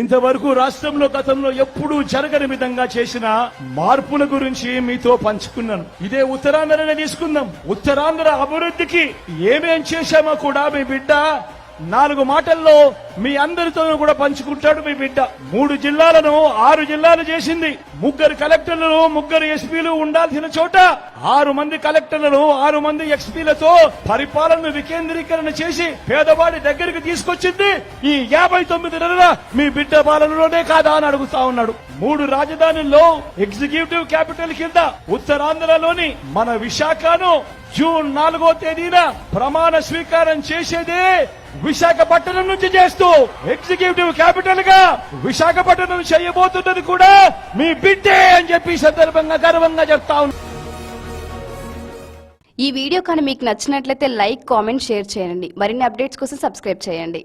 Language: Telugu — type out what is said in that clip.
ఇంతవరకు రాష్ట్రంలో గతంలో ఎప్పుడూ జరగని విధంగా చేసిన మార్పుల గురించి మీతో పంచుకున్నాను. ఇదే ఉత్తరాంధ్రనే తీసుకుందాం. ఉత్తరాంధ్ర అభివృద్ధికి ఏమేం చేశామో కూడా మీ బిడ్డ 4 మాటల్లో మీ అందరితో కూడా పంచుకుంటాడు. మీ బిడ్డ 3 జిల్లాలను 6 జిల్లాలు చేసింది. 3 కలెక్టర్లు 3 ఎస్పీలు ఉండాల్సిన చోట 6 మంది కలెక్టర్లను 6 మంది ఎస్పీలతో పరిపాలనను వికేంద్రీకరణ చేసి పేదవాడి దగ్గరికి తీసుకొచ్చింది ఈ 59 నెలల మీ బిడ్డ పాలనలోనే కాదా అని అడుగుతా ఉన్నాడు. 3 రాజధానుల్లో ఎగ్జిక్యూటివ్ క్యాపిటల్ కింద ఉత్తరాంధ్రలోని మన విశాఖను జూన్ 4వ తేదీన ప్రమాణ స్వీకారం చేసేదే విశాఖపట్నం నుంచి చేస్తూ ఎగ్జిక్యూటివ్ క్యాపిటల్ గా విశాఖపట్నం చేయబోతున్నది కూడా మీ బిడ్డే అని చెప్పి సందర్భంగా గర్వంగా చెప్తా ఉన్నా. ఈ వీడియో కానీ మీకు నచ్చినట్లయితే లైక్, కామెంట్, షేర్ చేయండి. మరిన్ని అప్డేట్స్ కోసం సబ్స్క్రైబ్ చేయండి.